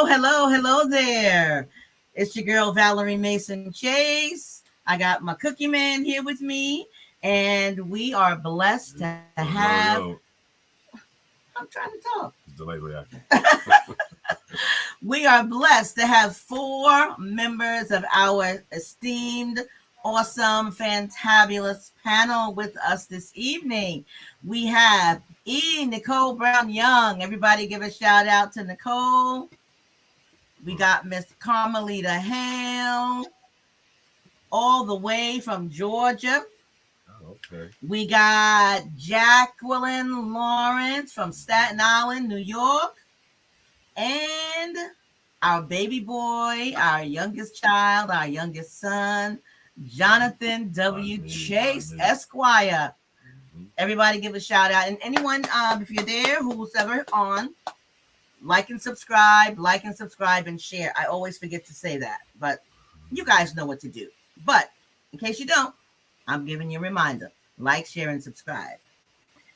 hello there. It's your girl, Valerie Mason Chase. I got my cookie man here with me, and we are blessed to have. I'm trying to talk. Delayed reaction. We are blessed to have 4 members of our esteemed, awesome, fantabulous panel with us this evening. We have Nicole Brown Young. Everybody give a shout out to Nicole. We got Miss Carmelita Hale, all the way from Georgia. Okay. We got Jacqueline Lawrence from Staten Island, New York. And our baby boy, our youngest child, our youngest son, Jonathan W. Chase, Esquire. Everybody give a shout out. And anyone, if you're there, who's ever on, like and subscribe, and share. I always forget to say that, but you guys know what to do. But in case you don't, I'm giving you a reminder. Like, share, and subscribe.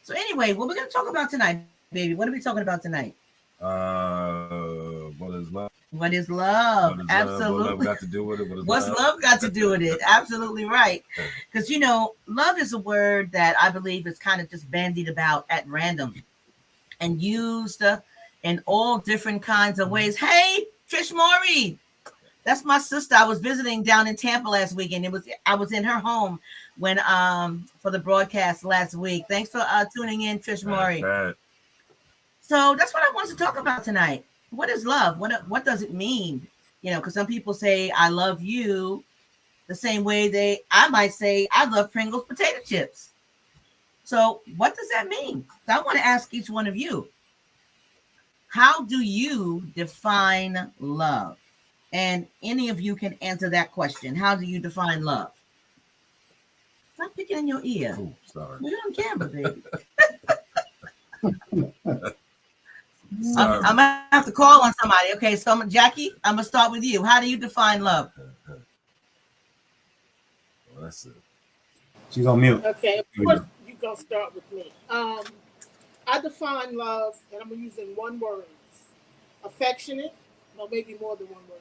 So anyway, what we're going to talk about tonight, baby? What are we talking about tonight? What is love? What is love? Absolutely. What love got to do with it? What's love got to do with it? Absolutely right. Because, love is a word that I believe is kind of just bandied about at random and used in all different kinds of ways. Hey, Trish Maury. That's my sister. I was visiting down in Tampa last weekend. I was in her home when for the broadcast last week. Thanks for tuning in, Trish Maury. So that's what I wanted to talk about tonight. What is love? What does it mean? Because some people say I love you the same way I might say I love Pringles potato chips. So what does that mean? So I want to ask each one of you. How do you define love? And any of you can answer that question. How do you define love? Stop picking in your ear. Oh, sorry. We're on camera, baby. I'm going to have to call on somebody. Okay, so Jackie, I'm going to start with you. How do you define love? Well, that's it. She's on mute. Okay, of course you're going to start with me. I define love, and I'm using one word. Affectionate, no, maybe more than one word.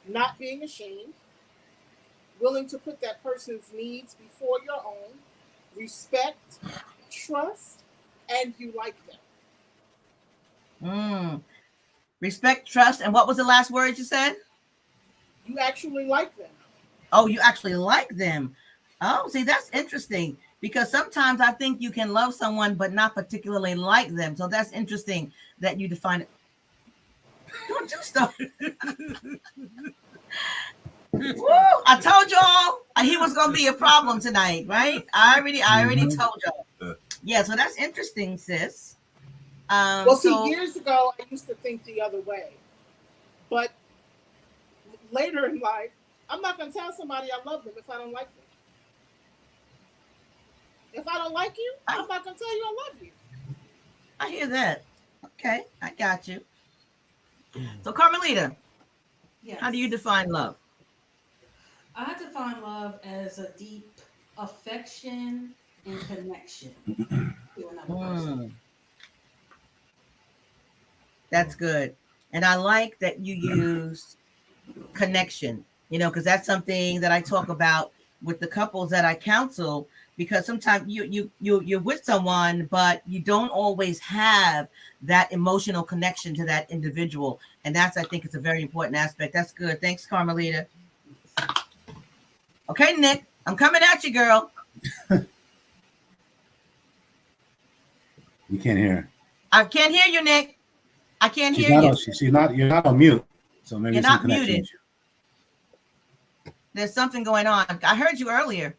Not being ashamed, willing to put that person's needs before your own, respect, trust, and you like them. Respect, trust, and what was the last word you said? You actually like them. Oh, you actually like them. Oh, see, that's interesting because sometimes I think you can love someone but not particularly like them. So that's interesting that you define it. Don't do stuff. Woo, I told y'all he was gonna be a problem tonight, right? I already told y'all. Yeah, so that's interesting, sis. Years ago I used to think the other way, but later in life, I'm not gonna tell somebody I love them if I don't like them. If I don't like you, I'm not gonna tell you I love you. I hear that. Okay, I got you. So, Carmelita, yes. How do you define love? I define love as a deep affection and connection to another person. That's good. And I like that you use connection, because that's something that I talk about with the couples that I counsel, because sometimes you're with someone, but you don't always have that emotional connection to that individual. And that's, I think, it's a very important aspect. That's good. Thanks, Carmelita. Okay, Nick, I'm coming at you, girl. You can't hear her. I can't hear you, Nick. I can't hear you. You're not on mute. So maybe you're not muted. There's something going on. I heard you earlier.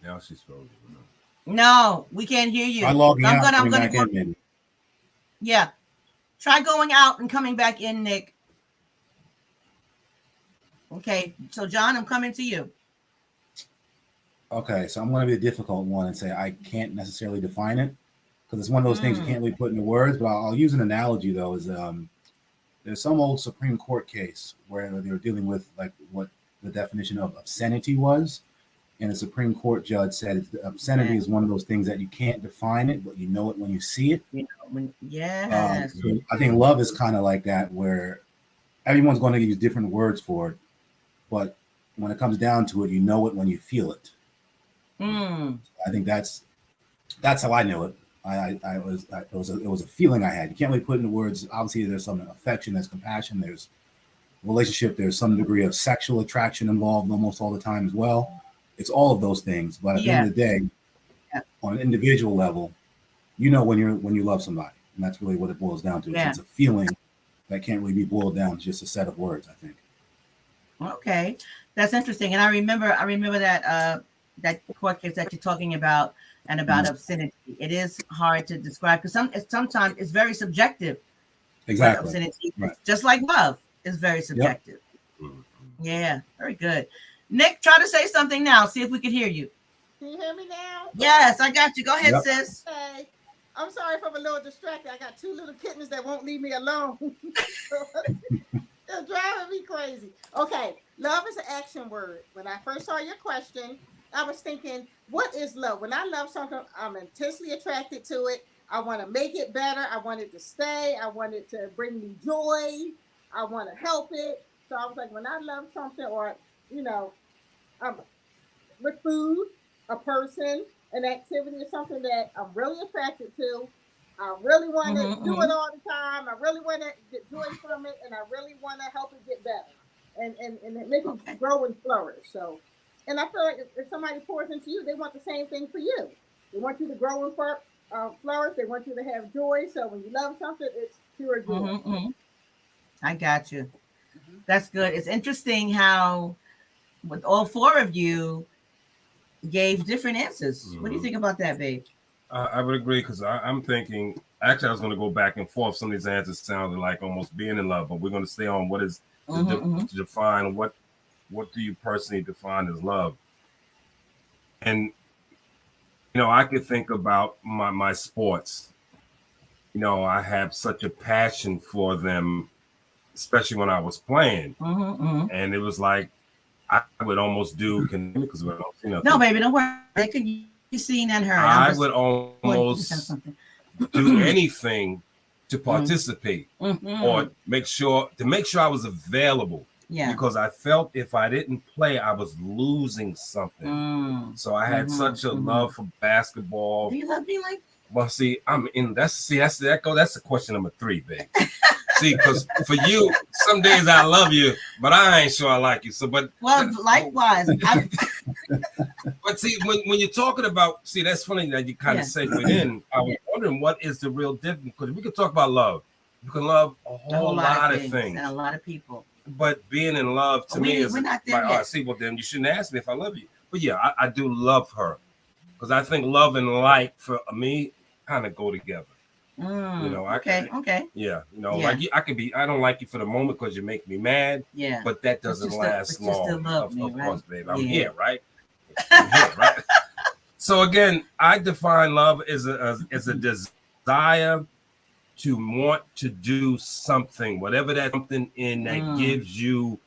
Now she's frozen. No, we can't hear you. I'm gonna go. Yeah. Try going out and coming back in, Nick. Okay. So, John, I'm coming to you. Okay. So I'm going to be a difficult one and say I can't necessarily define it because it's one of those things you can't really put into words. But I'll use an analogy, though, is there's some old Supreme Court case where they were dealing with like what the definition of obscenity was. And a Supreme Court judge said obscenity is one of those things that you can't define it, but you know it when you see it. Yes. So I think love is kind of like that, where everyone's going to use different words for it, but when it comes down to it, you know it when you feel it. I think that's how I know it. It was a feeling I had. You can't really put it into words. Obviously, there's some affection, there's compassion, there's relationship, there's some degree of sexual attraction involved almost all the time as well. It's all of those things, but at the end of the day, on an individual level, you know when you love somebody, and that's really what it boils down to. It's a feeling that can't really be boiled down to just a set of words, I think. Okay, that's interesting. And I remember that that court case that you're talking about, and about obscenity. It is hard to describe because sometimes it's very subjective. Exactly. Obscenity, just like love, is very subjective. Yep. Yeah, very good. Nick, try to say something now. See if we can hear you. Can you hear me now? Yes, I got you. Go ahead, sis. Okay. I'm sorry if I'm a little distracted. I got two little kittens that won't leave me alone. They're driving me crazy. Okay, love is an action word. When I first saw your question, I was thinking, what is love? When I love something, I'm intensely attracted to it. I want to make it better. I want it to stay. I want it to bring me joy. I want to help it. So I was like, when I love something, or, with food, a person, an activity, or something that I'm really attracted to, I really want to do it all the time. I really want to get joy from it, and I really want to help it get better and make it grow and flourish. So, and I feel like if somebody pours into you, they want the same thing for you. They want you to grow and flourish. They want you to have joy. So when you love something, it's pure joy. I got you. That's good. It's interesting how with all four of you gave different answers. What do you think about that, babe? I would agree, because I'm thinking, actually I was going to go back and forth. Some of these answers sounded like almost being in love, but we're going to stay on what is to define what do you personally define as love. And I could think about my sports. I have such a passion for them, especially when I was playing. And it was like I would almost do, because we don't see nothing. No, baby, don't worry. They could be seen and heard. I would almost do anything to participate or make sure I was available. Yeah. Because I felt if I didn't play, I was losing something. So I had such a love for basketball. Do you love me like? Well, see, that's the question number 3, babe. See, because for you, some days I love you, but I ain't sure I like you. So, likewise. But see, when you're talking about, that's funny that you kind of segued in. I was wondering what is the real difference, because we could talk about love. You can love a whole lot of things and a lot of people. But being in love to me is we're not there yet. See, well then you shouldn't ask me if I love you. But yeah, I do love her, because I think love and like for me kind of go together. Okay. Yeah, like I could be. I don't like you for the moment because you make me mad. Yeah, but that doesn't last long. Of course, babe. I'm here, right? I'm here, right? So again, I define love as a desire to want to do something, whatever that something in that gives you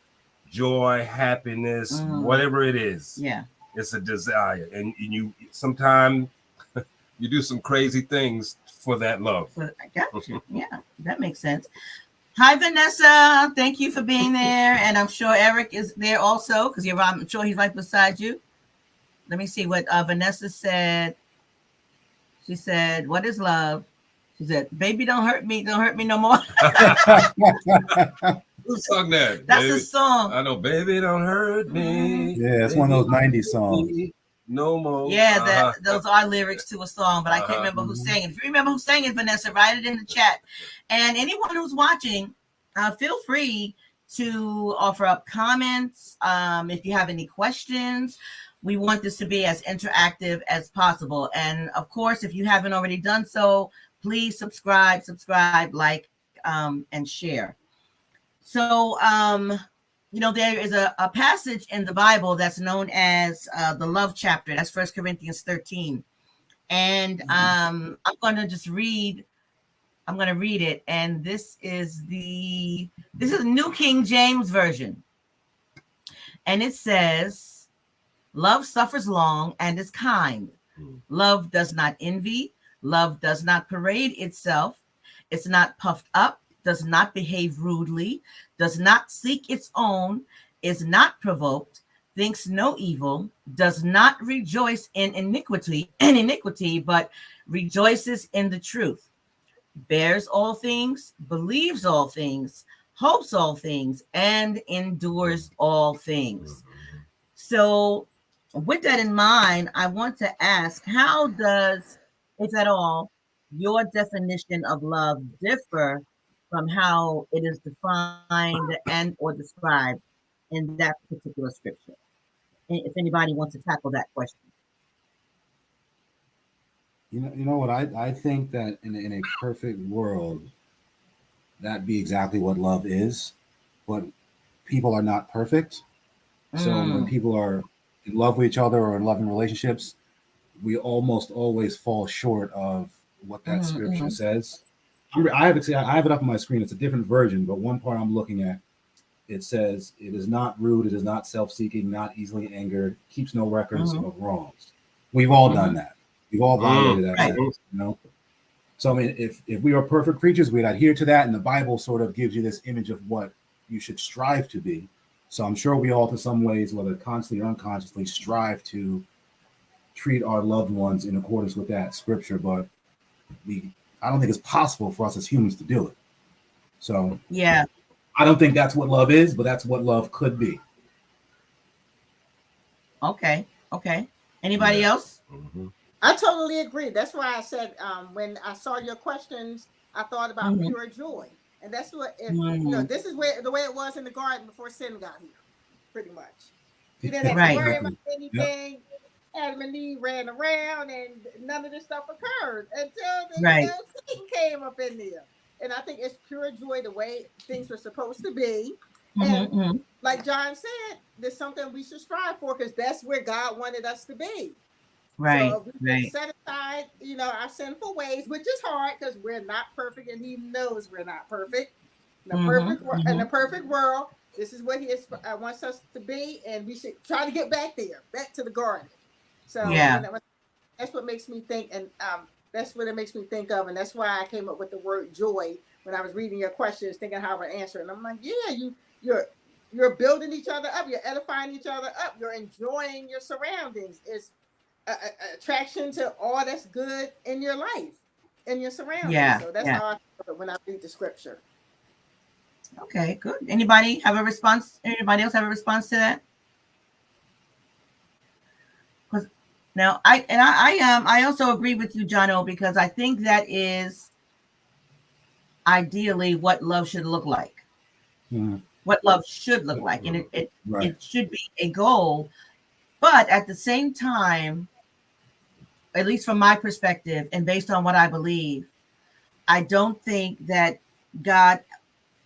joy, happiness, whatever it is. Yeah, it's a desire, and you sometimes you do some crazy things for that love. I got you. Yeah, that makes sense. Hi, Vanessa. Thank you for being there. And I'm sure Eric is there also, because I'm sure he's right beside you. Let me see what Vanessa said. She said, "What is love?" She said, "Baby, don't hurt me. Don't hurt me no more." Who sung that? That's a song. I know, "Baby, don't hurt me." Yeah, it's one of those 90s songs. No more. Yeah, those are lyrics to a song, but I can't remember who sang it. If you remember who sang it, Vanessa, write it in the chat. And anyone who's watching, feel free to offer up comments. If you have any questions, we want this to be as interactive as possible. And of course, if you haven't already done so, please subscribe, like, and share. So, there is a passage in the Bible that's known as the love chapter. That's 1 Corinthians 13. And I'm going to read it. And this is the New King James Version. And it says, Love suffers long and is kind. Love does not envy. Love does not parade itself. It's not puffed up, does not behave rudely, does not seek its own, is not provoked, thinks no evil, does not rejoice in iniquity, but rejoices in the truth, bears all things, believes all things, hopes all things, and endures all things. So, with that in mind, I want to ask, how does, if at all, your definition of love differ from how it is defined and or described in that particular scripture? If anybody wants to tackle that question. You know what? I think that in a perfect world, that'd be exactly what love is. But people are not perfect. So when people are in love with each other or in loving relationships, we almost always fall short of what that scripture says. I have it up on my screen. It's a different version, but one part I'm looking at, it says, "It is not rude, it is not self-seeking, not easily angered, keeps no records of wrongs." We've all done that. We've all violated that sentence, you know? So, I mean, if we are perfect creatures, we'd adhere to that, and the Bible sort of gives you this image of what you should strive to be. So I'm sure we all, to some ways, whether consciously or unconsciously, strive to treat our loved ones in accordance with that scripture, but I don't think it's possible for us as humans to do it. So yeah, I don't think that's what love is, but that's what love could be. Okay. Anybody else? I totally agree. That's why I said when I saw your questions, I thought about pure joy, and that's what this is where the way it was in the garden before sin got here, pretty much. You didn't have to worry about anything. Yep. Adam and Eve ran around, and none of this stuff occurred until Satan came up in there. And I think it's pure joy the way things were supposed to be. And like John said, there's something we should strive for because that's where God wanted us to be. Right. So we can set aside, our sinful ways, which is hard because we're not perfect, and He knows we're not perfect. In the perfect world, this is what He wants us to be, and we should try to get back there, back to the garden. So that's what makes me think, and that's what it makes me think of, and that's why I came up with the word joy when I was reading your questions, thinking how I would answer. And I'm like, you're building each other up, you're edifying each other up, you're enjoying your surroundings. It's attraction to all that's good in your life, in your surroundings. Yeah. So that's how I feel when I read the scripture. Okay, good. Anybody have a response? Anybody else have a response to that? Now, I also agree with you, Jono, because I think that is ideally what love should look like. What love should look like, and it should be a goal. But at the same time, at least from my perspective, and based on what I believe, I don't think that God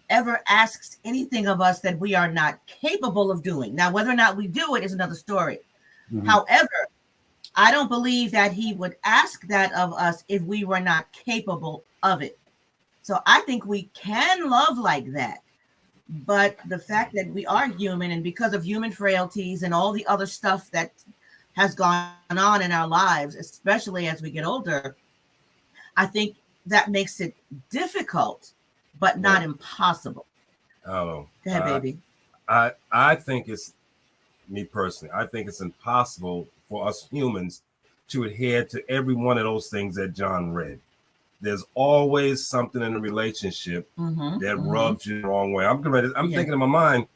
ever asks anything of us that we are not capable of doing. Now, whether or not we do it is another story. However, I don't believe that He would ask that of us if we were not capable of it. So I think we can love like that. But the fact that we are human, and because of human frailties and all the other stuff that has gone on in our lives, especially as we get older, I think that makes it difficult, but not impossible. Oh, go ahead, baby. I think it's, me personally, I think it's impossible for us humans to adhere to every one of those things that John read. There's always something in a relationship that rubs you the wrong way. I'm thinking in my mind,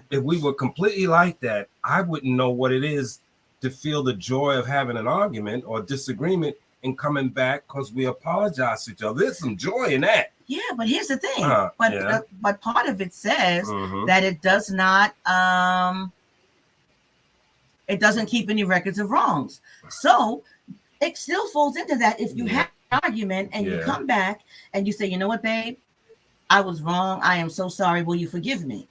if we were completely like that, I wouldn't know what it is to feel the joy of having an argument or disagreement and coming back because we apologize to each other. There's some joy in that. Yeah, but here's the thing. But part of it says that it does not, it doesn't keep any records of wrongs. So it still falls into that. If you have an argument and you come back and you say, you know what, babe, I was wrong. I am so sorry. Will you forgive me?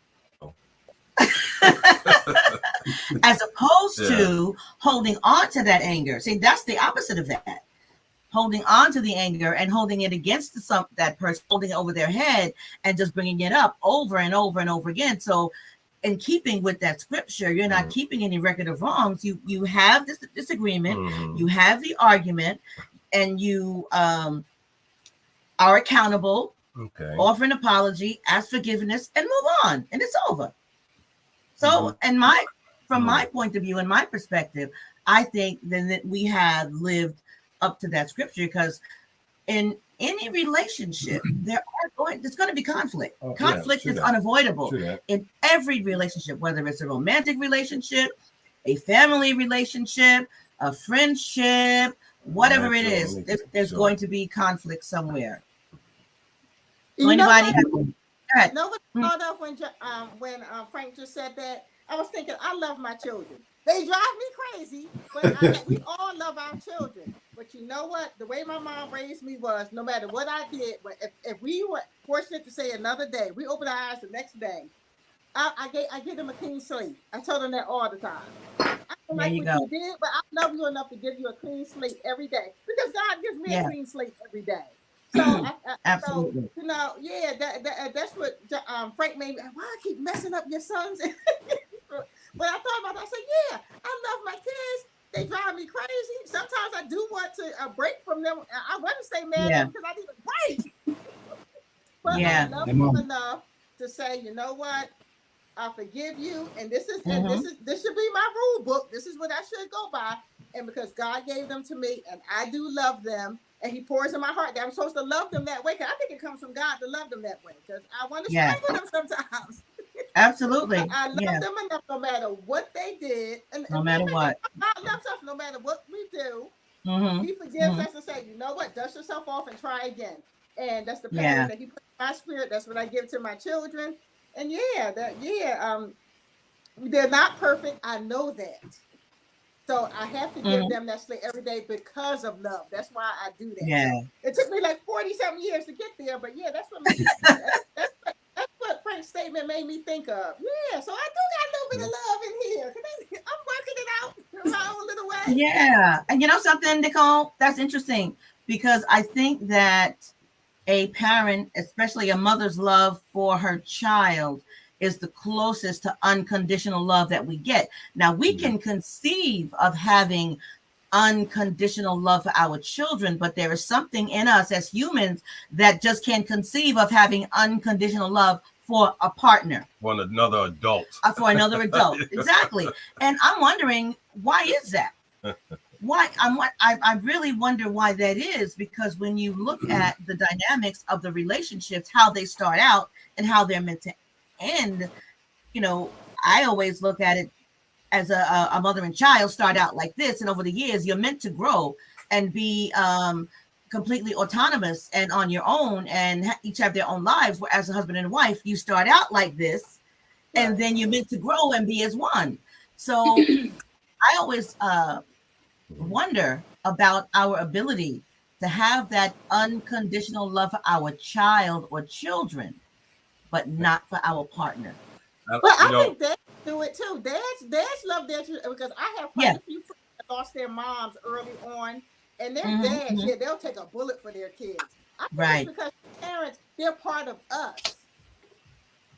As opposed to holding on to that anger. See, that's the opposite of that. Holding on to the anger and holding it against that person, holding it over their head and just bringing it up over and over and over again. So in keeping with that scripture, you're not keeping any record of wrongs. You have this disagreement, you have the argument, and you are accountable, offer an apology, ask forgiveness, and move on, and it's over. So, from my point of view and my perspective, I think then that we have lived up to that scripture, because in any relationship, there's going to be conflict. Conflict is unavoidable in every relationship, whether it's a romantic relationship, a family relationship, a friendship, whatever it is. There's going to be conflict somewhere. So anybody? No, what I thought of when Frank just said that, I was thinking, I love my children. They drive me crazy, but we all love our children. But you know what? The way my mom raised me was, no matter what I did, but if we were fortunate to say another day, we opened our eyes the next day, I give them a clean slate. I told them that all the time. I don't like what you did, but I love you enough to give you a clean slate every day, because God gives me a clean slate every day. So, absolutely. So, that's what Frank made me. Why I keep messing up your sons? But I thought about it, I said, yeah, I love my kids. They drive me crazy. Sometimes I do want to break from them. I want to stay mad at them because I need a break. But I love them enough to say, you know what? I forgive you, and this should be my rule book. This is what I should go by. And because God gave them to me, and I do love them, and He pours in my heart that I'm supposed to love them that way. Because I think it comes from God to love them that way. Because I want to strangle them sometimes. Absolutely. I love them enough no matter what they did. And no matter what. God loves us no matter what we do. He forgives us and say, you know what, dust yourself off and try again. And that's the pattern that He put in my spirit. That's what I give to my children. And they're not perfect. I know that. So I have to give them that slate every day because of love. That's why I do that. Yeah. So it took me like 40-something years to get there, but that's what Frank's statement made me think of. Yeah, so I do got a little bit of love in here. I'm working it out in my own little way. Yeah. And you know something, Nicole? That's interesting, because I think that a parent, especially a mother's love for her child, is the closest to unconditional love that we get. Now, we can conceive of having unconditional love for our children, but there is something in us as humans that just can't conceive of having unconditional love for a partner, for another adult. Exactly. And I'm wondering, why is that? Why? I really wonder why that is, because when you look at the dynamics of the relationships, how they start out and how they're meant to end, I always look at it as a mother and child start out like this, and over the years you're meant to grow and be completely autonomous and on your own, and each have their own lives. Where as a husband and wife, you start out like this, and then you're meant to grow and be as one. So I always wonder about our ability to have that unconditional love for our child or children, but not for our partner. Well, I think dads do it too. Dads love their children, because I have quite a few friends that lost their moms early on, and their dads, they'll take a bullet for their kids. I think it's because parents, they're part of us.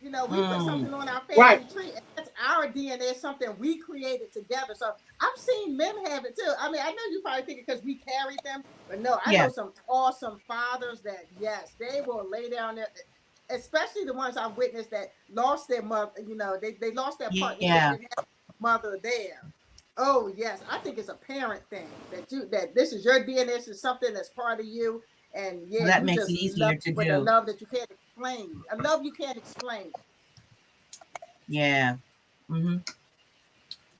We put something on our family tree, and that's our DNA, something we created together. So I've seen men have it too. I mean, I know you probably think because we carried them, but no, I know some awesome fathers that, yes, they will lay down there, especially the ones I've witnessed that lost their mother. They lost their partner. Yeah. They had a mother there. Oh yes, I think it's a parent thing that this is your DNA. This is something that's part of you, and that makes it easier to do. With a love that you can't explain. A love you can't explain. Yeah. If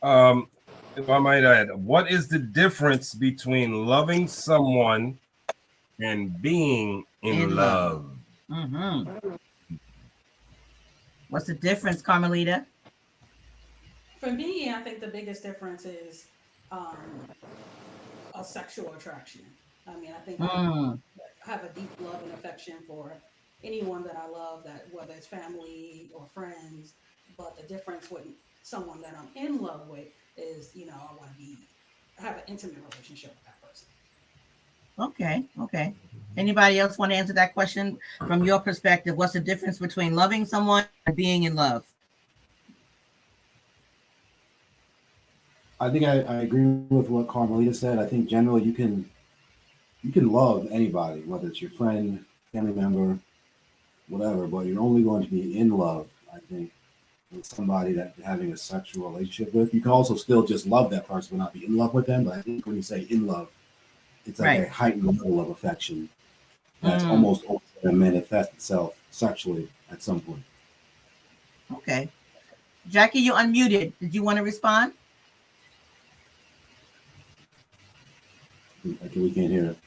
I might add, what is the difference between loving someone and being in love? What's the difference, Carmelita? For me, I think the biggest difference is a sexual attraction. I mean, I think I have a deep love and affection for anyone that I love, that whether it's family or friends. But the difference with someone that I'm in love with is, I want to have an intimate relationship with that person. Okay. Anybody else want to answer that question from your perspective? What's the difference between loving someone and being in love? I think I agree with what Carmelita said. I think generally you can love anybody, whether it's your friend, family member, whatever, but you're only going to be in love, I think, with somebody that you're having a sexual relationship with. You can also still just love that person but not be in love with them. But I think when you say in love, it's like a heightened level of affection that's almost going to manifest itself sexually at some point. Okay. Jackie, you unmuted. Did you want to respond? We can't hear it.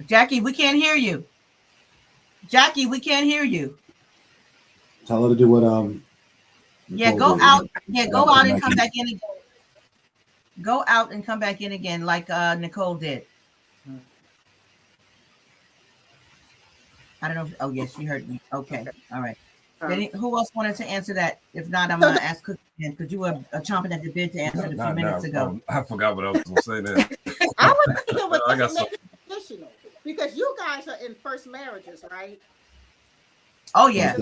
Jackie, we can't hear you. Jackie, we can't hear you. Tell her to do what yeah, go out. Yeah, go out and come back in again. Go out and come back in again like Nicole did. I don't know. Oh, yes, you heard me. Okay. All right. Who else wanted to answer that? If not, I'm going to ask Cookie again because you were chomping at the bit to answer it a few minutes ago. I forgot what I was going to say there. I was thinking what doesn't make it conditional because you guys are in first marriages, right? Oh, yeah.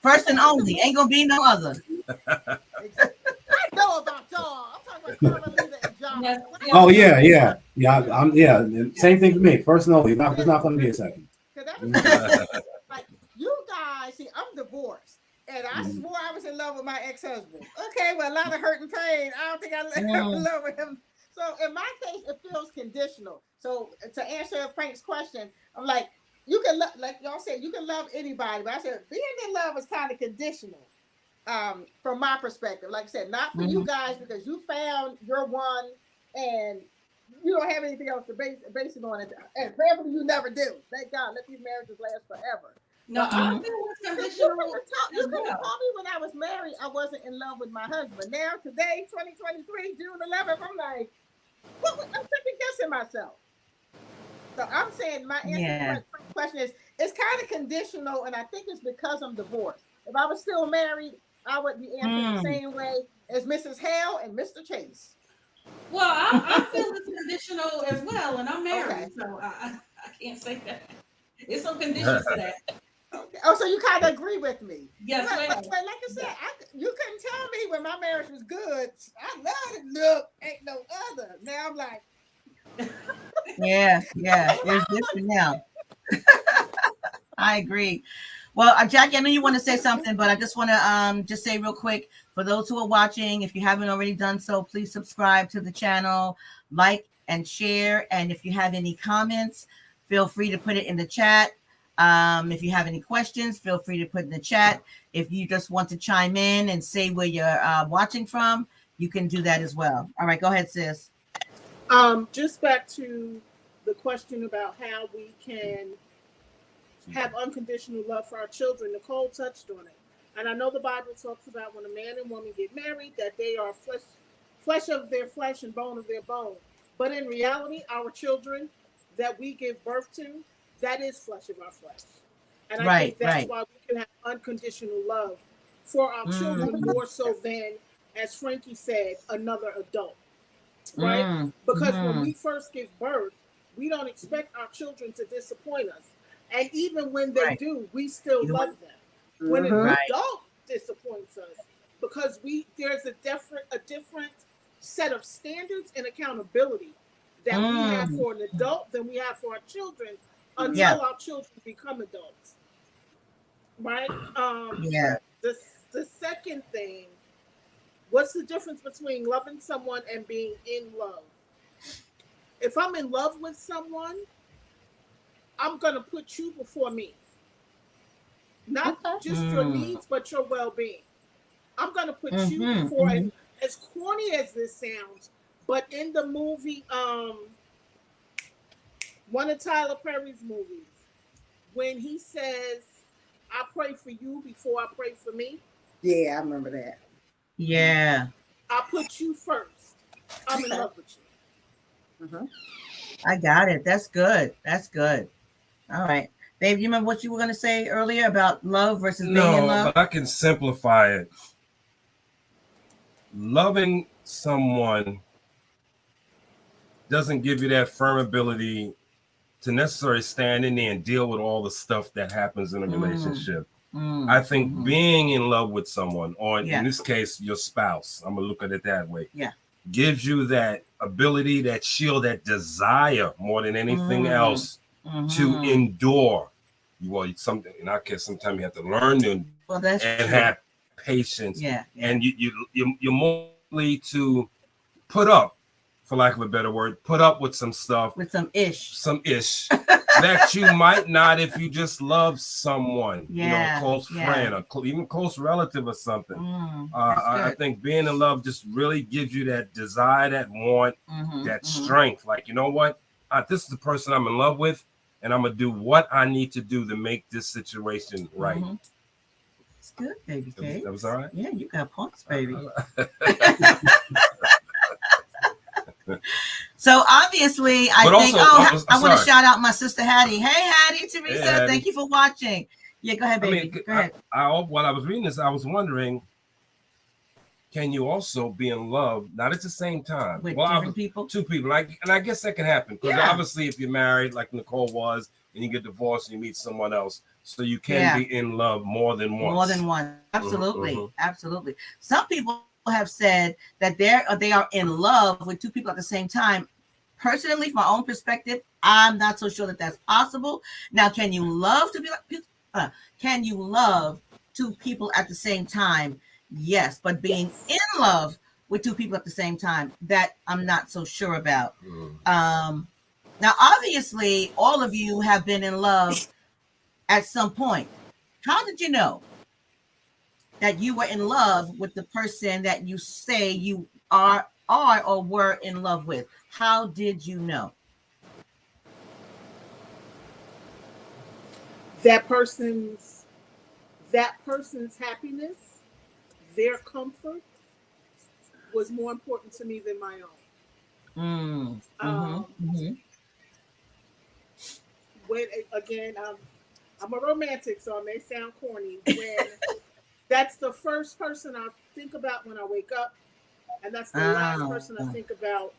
First and only. Ain't going to be no other. I know about y'all. I'm talking about Carmelita and John. Oh, yeah. Same thing for me. First and only. It's not going to be a second. Like you guys, see, I'm divorced, and I swore I was in love with my ex-husband. Okay, well, a lot of hurt and pain. I don't think I'm in love with him. So in my case, it feels conditional. So to answer Frank's question, I'm like, you can like y'all said, you can love anybody, but I said being in love is kind of conditional. From my perspective, like I said, not for you guys because you found your one and you don't have anything else to base it on, and prayerfully you never do. Thank God, let these marriages last forever. No, I feel it's conditional. You couldn't tell me when I was married I wasn't in love with my husband. Now today, 2023, June 11th, I'm like, I'm second guessing myself. So I'm saying my answer to the question is it's kind of conditional, and I think it's because I'm divorced. If I was still married, I would be answering the same way as Mrs. Hale and Mr. Chase. Well, I feel it's conditional as well, and I'm married, so I can't say that. It's some conditions to that. Okay. Oh, so you kind of agree with me? Yes, but like I said, you couldn't tell me when my marriage was good. I love it. Look, ain't no other. Now I'm like, yeah, it's different now. I agree. Well, Jackie, I know you want to say something, but I just want to just say real quick, for those who are watching, if you haven't already done so, please subscribe to the channel, like and share. And if you have any comments, feel free to put it in the chat. If you have any questions, feel free to put in the chat. If you just want to chime in and say where you're watching from, you can do that as well. All right, go ahead, sis. Just back to the question about how we can have unconditional love for our children. Nicole touched on it. And I know the Bible talks about when a man and woman get married, that they are flesh of their flesh and bone of their bone. But in reality, our children that we give birth to, that is flesh of our flesh. And I think that's why we can have unconditional love for our children more so than, as Frankie said, another adult. Right? Because when we first give birth, we don't expect our children to disappoint us. And even when they do, we still love them. When an adult disappoints us, because there's a different set of standards and accountability that we have for an adult than we have for our children until our children become adults. Right? The second thing, what's the difference between loving someone and being in love? If I'm in love with someone, I'm going to put you before me. Not just your needs, but your well-being. I'm going to put you before, as corny as this sounds, but in the movie, one of Tyler Perry's movies, when he says, I pray for you before I pray for me. Yeah, I remember that. Yeah. I put you first. I'm in love with you. I got it. That's good. All right. Babe, you remember what you were going to say earlier about love versus being in love? No, but I can simplify it. Loving someone doesn't give you that firm ability to necessarily stand in there and deal with all the stuff that happens in a relationship. I think being in love with someone, or in this case, your spouse, I'm going to look at it that way. Yeah. gives you that ability, that shield, that desire more than anything else to endure. Something in our case, sometimes you have to learn to have patience. And you're more likely to put up, for lack of a better word, put up with some stuff, with some ish that you might not if you just love someone, a close friend, or even close relative or something. I think being in love just really gives you that desire, that want, that strength. Like, you know what? This is the person I'm in love with, and I'm gonna do what I need to do to make this situation right. It's good, baby. That was all right. Yeah, you got points, baby. So obviously, I want to shout out my sister Hattie. Hey, Hattie, Teresa, hey, Hattie. Thank you for watching. Yeah, go ahead, baby. Go ahead. While I was reading this, I was wondering, can you also be in love, not at the same time? With different people? Two people. And I guess that can happen. Because obviously, if you're married, like Nicole was, and you get divorced and you meet someone else, so you can be in love more than once. More than one. Absolutely. Absolutely. Some people have said that they are in love with two people at the same time. Personally, from my own perspective, I'm not so sure that that's possible. Now, can you love can you love two people at the same time? Yes, but being in love with two people at the same time, that I'm not so sure about. Now, obviously, all of you have been in love at some point. How did you know that you were in love with the person that you say you are or were in love with? How did you know? That person's happiness, their comfort was more important to me than my own. When again, I'm a romantic, so it may sound corny. When that's the first person I think about when I wake up, and that's the last person I think about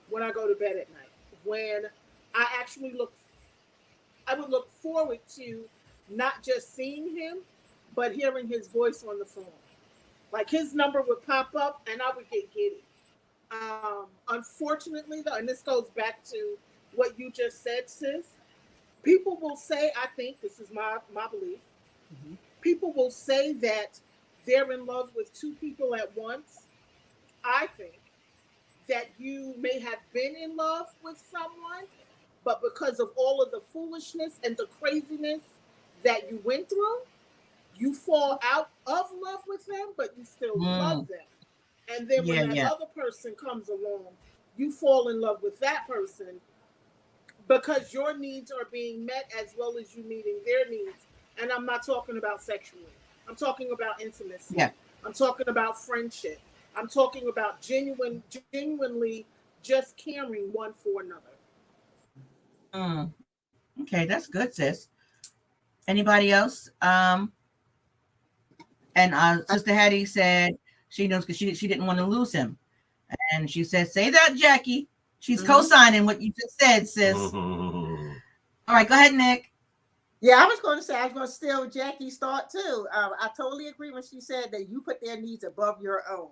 when I go to bed at night. When I actually would look forward to not just seeing him, but hearing his voice on the phone. Like his number would pop up and I would get giddy. Unfortunately, though, and this goes back to what you just said, sis, people will say, I think this is my belief, people will say that they're in love with two people at once. I think that you may have been in love with someone, but because of all of the foolishness and the craziness that you went through, you fall out of love with them, but you still love them. And then when that other person comes along, you fall in love with that person because your needs are being met as well as you meeting their needs. And I'm not talking about sexually. I'm talking about intimacy. Yeah. I'm talking about friendship. I'm talking about genuinely just caring one for another. Okay, that's good, sis. Anybody else? And Sister Hattie said she knows because she didn't want to lose him. And she said, say that, Jackie. She's co-signing what you just said, sis. All right, go ahead, Nick. Yeah, I was going to say, I was going to steal Jackie's thought too. I totally agree when she said that you put their needs above your own.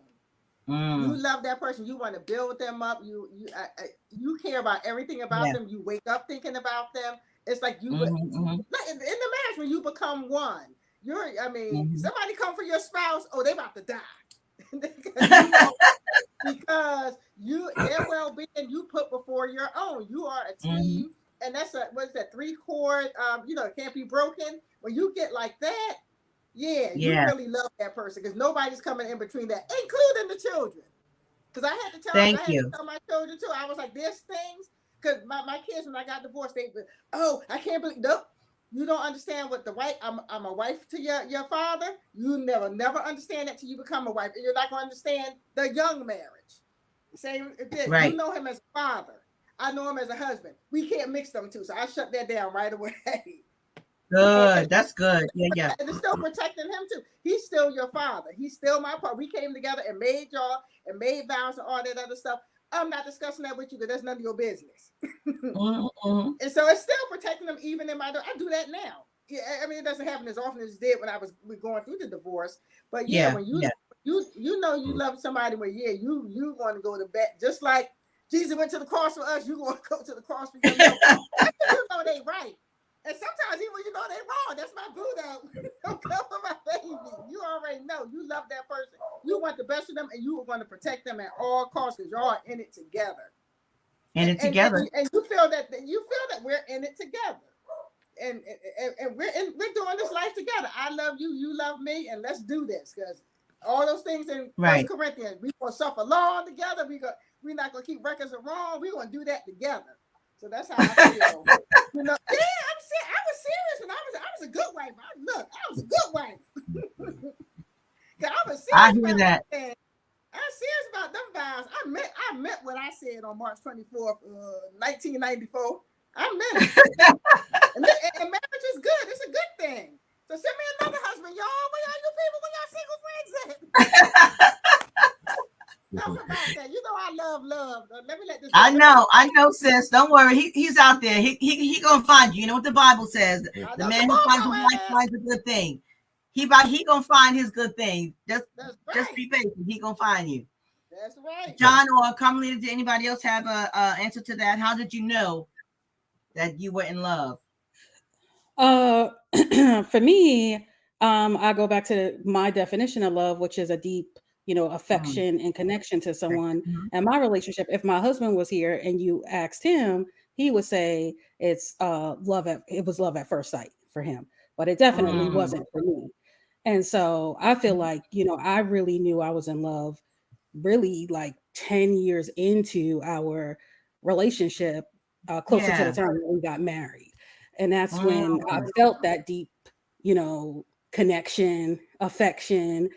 You love that person. You want to build them up. You care about everything about them. You wake up thinking about them. It's like you in the marriage when you become one. Somebody come for your spouse. Oh, they about to die because their well-being you put before your own. You are a team, and that's what's that 3-chord? It can't be broken. When you get like that. You really love that person because nobody's coming in between that, including the children. Because I had to tell my children too. I was like, there's things because my kids when I got divorced, they I can't believe you don't understand what the wife. I'm a wife to your father. You never understand that till you become a wife, and you're not gonna understand the young marriage. Same thing. Right. You know him as a father. I know him as a husband. We can't mix them two, so I shut that down right away. Good. That's good. Yeah. And it's still protecting him too. He's still your father. He's still my part. We came together and made vows and all that other stuff. I'm not discussing that with you because that's none of your business. And so it's still protecting them even in my. I do that now. Yeah, it doesn't happen as often as it did when I was going through the divorce. But when you you know you love somebody where you want to go to bed just like Jesus went to the cross for us. You want to go to the cross for your love. You know they right. And sometimes even when you know they wrong, that's my boo though. Don't come for my baby. You already know you love that person. You want the best of them, and you are going to protect them at all costs because y'all are in it together. And you feel that we're in it together. And we're doing this life together. I love you, you love me, and let's do this because all those things in 1 Corinthians, we gonna suffer long together. We're not gonna keep records of wrong. We're gonna do that together. So that's how I feel. You know, I was serious when I was a good wife. I was a good wife. I was serious. I hear that. I'm serious about them vows. I meant what I said on March 24th, 1994. I meant it. and marriage is good. It's a good thing. So send me another husband, y'all. Where y'all you people? Where y'all single friends at? You know I love. Let me let this. I know, sis. Don't worry. He's out there. He gonna find you. You know what the Bible says. The man who finds a wife finds a good thing. He gonna find his good thing. Just be patient. He gonna find you. That's right. John or Carmelita, did anybody else have a answer to that? How did you know that you were in love? For me, I go back to my definition of love, which is a deep, affection and connection to someone. And my relationship, if my husband was here and you asked him, he would say it's love at first sight for him, but it definitely wasn't for me. And so I feel like, I really knew I was in love really like 10 years into our relationship, closer to the time when we got married. And that's when I felt that deep, connection, affection,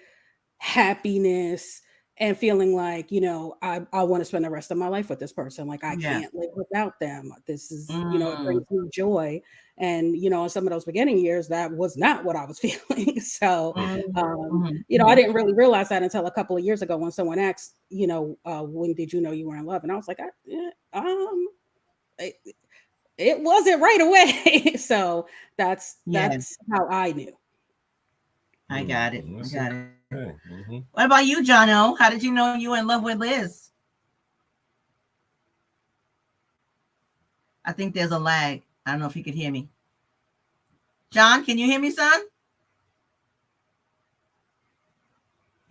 happipiness, and feeling like, I want to spend the rest of my life with this person. Like I can't live without them. This is, it brings me joy. And, in some of those beginning years, that was not what I was feeling. So, I didn't really realize that until a couple of years ago when someone asked, when did you know you were in love? And I was like, it wasn't right away. So that's how I knew. I got it. What about you, Jono? How did you know you were in love with Liz? I think there's a lag. I don't know if you could hear me. John, can you hear me, son?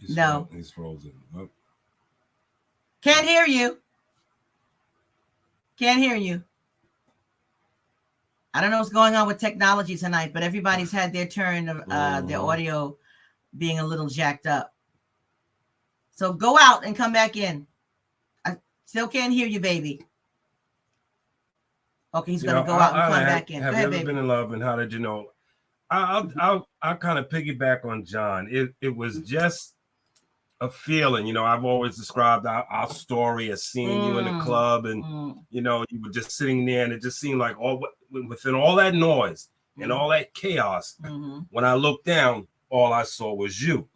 No. He's frozen. Oh. Can't hear you. Can't hear you. I don't know what's going on with technology tonight, but everybody's had their turn of their audio being a little jacked up. So go out and come back in. I still can't hear you, baby. Okay, he's gonna go out and come back in. Have you ever been in love, and how did you know? I'll kind of piggyback on John. It was just a feeling. I've always described our story as seeing you in the club, and you were just sitting there, and it just seemed like within all that noise and all that chaos. When I looked down, all I saw was you.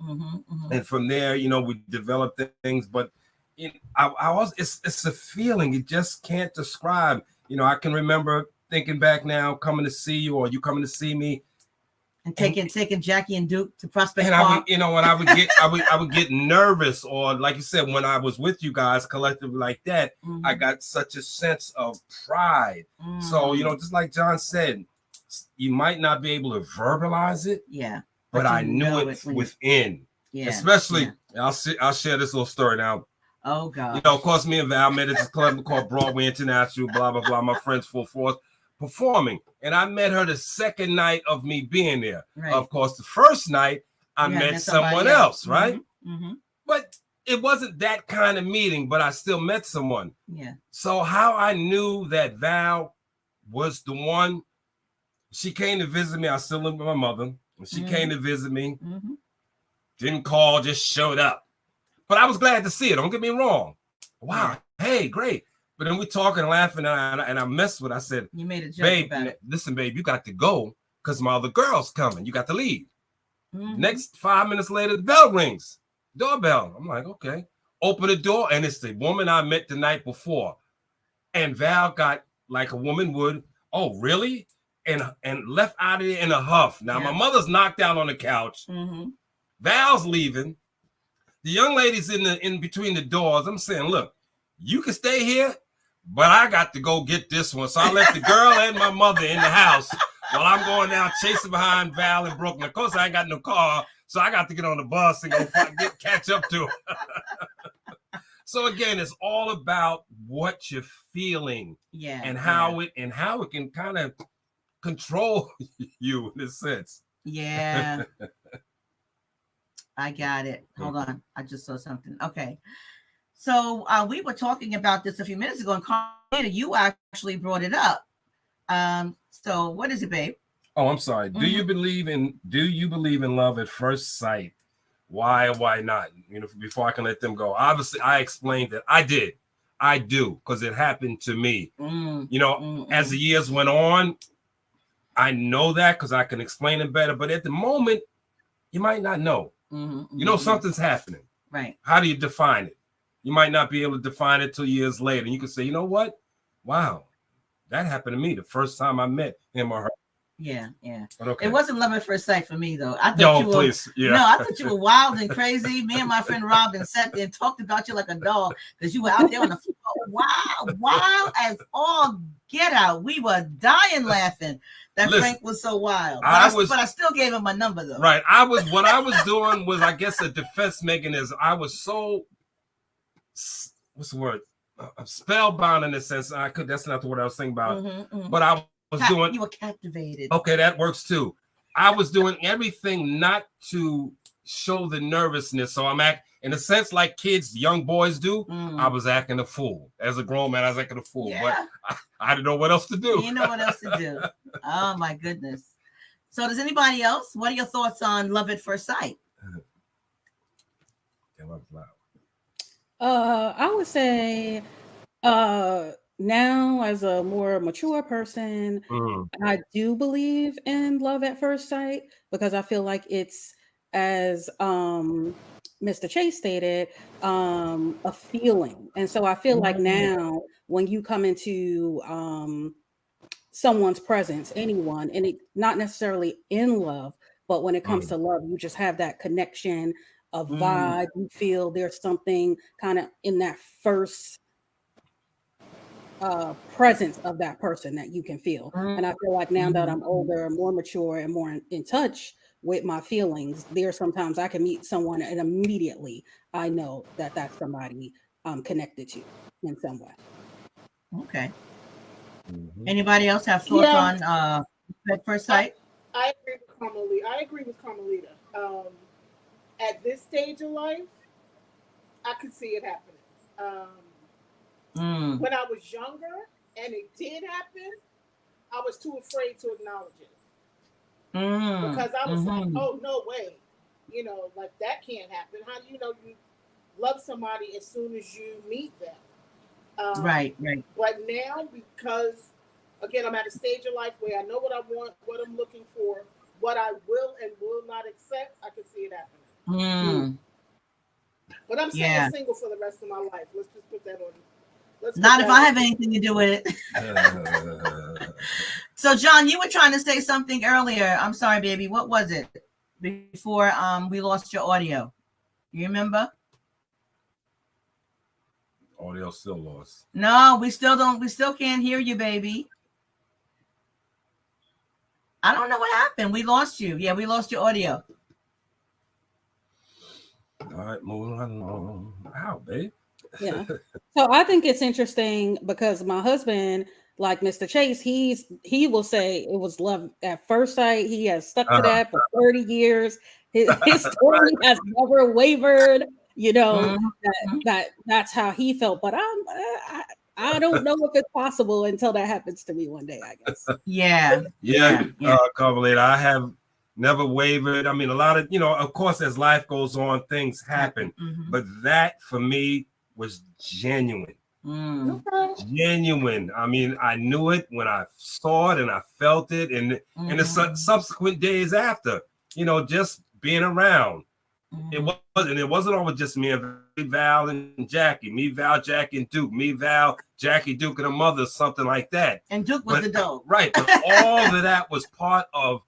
And from there, we developed things. But it's a feeling you just can't describe. I can remember thinking back now, coming to see you, or you coming to see me, and taking Jackie and Duke to Prospect Park. And I would get nervous, or like you said, when I was with you guys collectively like that, I got such a sense of pride. So just like John said, you might not be able to verbalize it, but I knew it within. Especially, I'll share this little story now. Oh God! Of course, me and Val met at this club called Broadway International. Blah blah blah. My friends full force performing, and I met her the second night of me being there. Right. Of course, the first night I met someone else, right? But it wasn't that kind of meeting. But I still met someone. Yeah. So how I knew that Val was the one? She came to visit me. I still lived with my mother. And she came to visit me. Didn't call, just showed up. But I was glad to see her. Don't get me wrong. Wow. Hey, great. But then we talking and laughing, and I messed with her. I said, you made a joke babe, about it. Listen, babe, you got to go because my other girl's coming. You got to leave. Next 5 minutes later, the bell rings. Doorbell. I'm like, okay. Open the door, and it's the woman I met the night before. And Val got like a woman would. Oh, really? And left out of there in a huff. Now, my mother's knocked out on the couch. Val's leaving. The young ladies in between the doors, I'm saying, look, you can stay here, but I got to go get this one. So I left the girl and my mother in the house while I'm going down chasing behind Val and Brooklyn. Of course, I ain't got no car, so I got to get on the bus and go catch up to her. So again, it's all about what you're feeling, and how it can kind of control you in a sense. Yeah. I got it. Hold on. I just saw something. Okay. So we were talking about this a few minutes ago, and Carlita, you actually brought it up. So what is it, babe? Oh, I'm sorry. Do you believe in love at first sight? Why or why not? You know, before I can let them go. Obviously, I explained that I do, because it happened to me. You know, as the years went on, I know that because I can explain it better. But at the moment, you might not know. You know, something's happening. Right. How do you define it? You might not be able to define it till years later. And you can say, you know what? Wow, that happened to me the first time I met him or her. Yeah, yeah. Okay. It wasn't love at first sight for me, though. I thought I thought you were wild and crazy. Me and my friend Robin sat there and talked about you like a dog because you were out there on the floor. Wow, wild as all get out. We were dying laughing that Frank was so wild. But I still gave him my number, though. Right. What I was doing was, I guess, a defense mechanism. I was so, what's the word? Spellbound in a sense. That's not the word I was thinking about. But I was doing. You were captivated. Okay, that works too. I was doing everything not to show the nervousness. So I'm in a sense like kids, young boys do. I was acting a fool. As a grown man, I was acting a fool. Yeah. But I didn't know what else to do. You know what else to do. Oh my goodness. So does anybody else? What are your thoughts on love at first sight? I would say now, as a more mature person, I do believe in love at first sight because I feel like it's, as Mr. Chase stated, a feeling. And so I feel like now when you come into someone's presence, anyone, and it not necessarily in love, but when it comes to love, you just have that connection, a vibe, you feel there's something kind of in that first presence of that person that you can feel. And I feel like now that I'm older, more mature, and more in touch with my feelings, there's sometimes I can meet someone and immediately I know that that's somebody I'm connected to in some way. Okay. Anybody else have thoughts on at first sight? I agree with Carmelita. At this stage of life, I could see it happening. When I was younger and it did happen, I was too afraid to acknowledge it. Because I was like, oh, no way. You know, like that can't happen. How do you know you love somebody as soon as you meet them? Right. But now, because, again, I'm at a stage of life where I know what I want, what I'm looking for, what I will and will not accept, I can see it happening. But I'm staying single for the rest of my life. Let's just put that on. Not if I have anything to do with it. So, John, you were trying to say something earlier. I'm sorry, baby. What was it? Before we lost your audio. You remember? Audio still lost. No, we still can't hear you, baby. I don't know what happened. We lost you. Yeah, we lost your audio. All right, moving along. Wow, babe. Yeah. So I think it's interesting because my husband, like Mr. Chase, he will say it was love at first sight. He has stuck to that for 30 years. His story has never wavered. You know, that's how he felt. But I don't know if it's possible until that happens to me one day, I guess. Yeah. Carmelita, I have never wavered. I mean, a lot of, of course, as life goes on, things happen. But that for me was genuine. Genuine. I mean, I knew it when I saw it and I felt it, and the subsequent days after, just being around. It wasn't always just me and Val and Jackie, me, Val, Jackie, and Duke, me, Val, Jackie, Duke, and a mother, something like that. And Duke was the dog. Right. But all of that was part of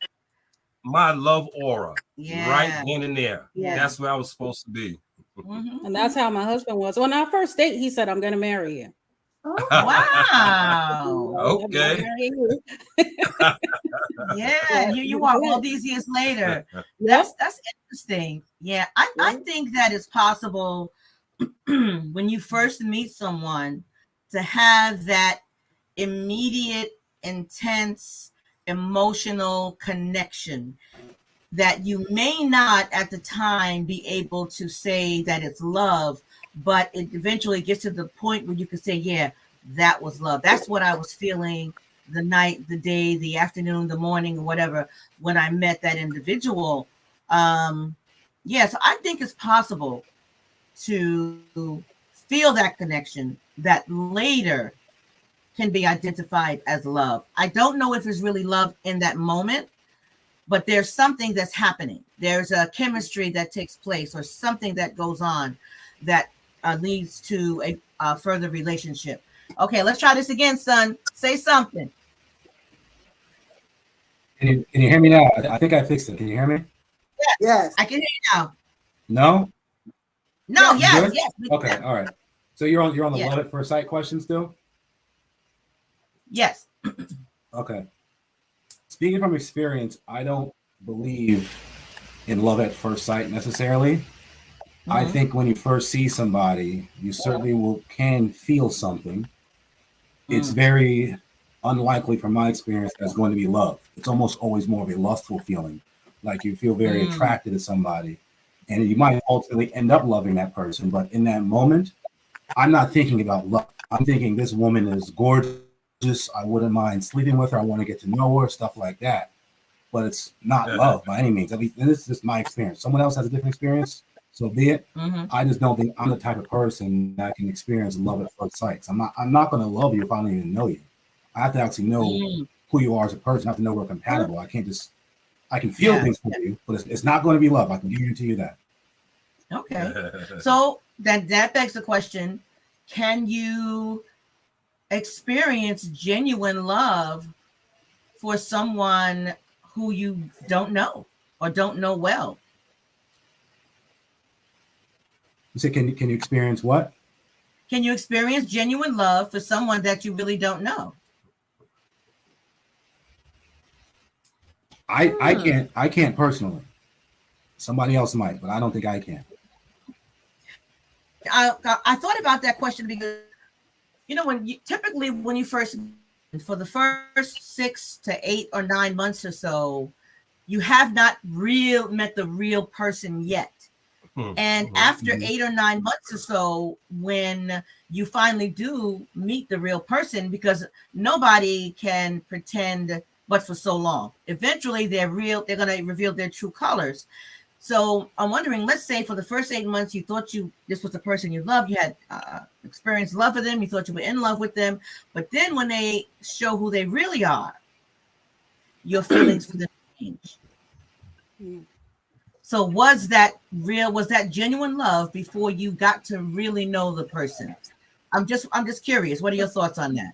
my love aura. Right then and there. Yeah. That's where I was supposed to be. And that's how my husband was. On our first date, he said, "I'm going to marry you." Oh, wow. Okay. Yeah, and here you are all these years later. Yep. That's interesting. Yeah, I think that it's possible when you first meet someone to have that immediate, intense, emotional connection that you may not at the time be able to say that it's love, but it eventually gets to the point where you can say, yeah, that was love. That's what I was feeling the night, the day, the afternoon, the morning, or whatever, when I met that individual. So I think it's possible to feel that connection that later can be identified as love. I don't know if it's really love in that moment, but there's something that's happening. There's a chemistry that takes place or something that goes on that leads to a further relationship. Okay, let's try this again, son. Say something. Can you hear me now? I think I fixed it. Can you hear me? Yes. I can hear you now. No? No, Yeah, yes. Okay, all right. So you're on the Yeah. love at first sight question still? Yes. Okay. Speaking from experience, I don't believe in love at first sight necessarily. Mm-hmm. I think when you first see somebody, you certainly can feel something. It's very unlikely from my experience that's going to be love. It's almost always more of a lustful feeling. Like you feel very attracted to somebody and you might ultimately end up loving that person. But in that moment, I'm not thinking about love. I'm thinking this woman is gorgeous. I wouldn't mind sleeping with her. I want to get to know her, stuff like that. But it's not love by any means. At least this is just my experience. Someone else has a different experience, so be it. I just don't think I'm the type of person that can experience love at first sight. I'm not going to love you if I don't even know you. I have to actually know who you are as a person. I have to know we're compatible. I can feel things for you, but it's not going to be love. I can guarantee you that. Okay. So that begs the question, can you experience genuine love for someone who you don't know or don't know well? You say, can you experience what? Can you experience genuine love for someone that you really don't know? I can't personally. Somebody else might, but I don't think I can. I thought about that question because, when you first, for the first 6 to 8 or 9 months or so, you have not met the real person yet. And after 8 or 9 months or so, when you finally do meet the real person, because nobody can pretend but for so long, eventually they're going to reveal their true colors. So I'm wondering, let's say for the first 8 months, you thought this was the person you loved, you had experienced love for them, you thought you were in love with them, but then when they show who they really are, your feelings for them change. So was that genuine love before you got to really know the person? I'm just curious. What are your thoughts on that?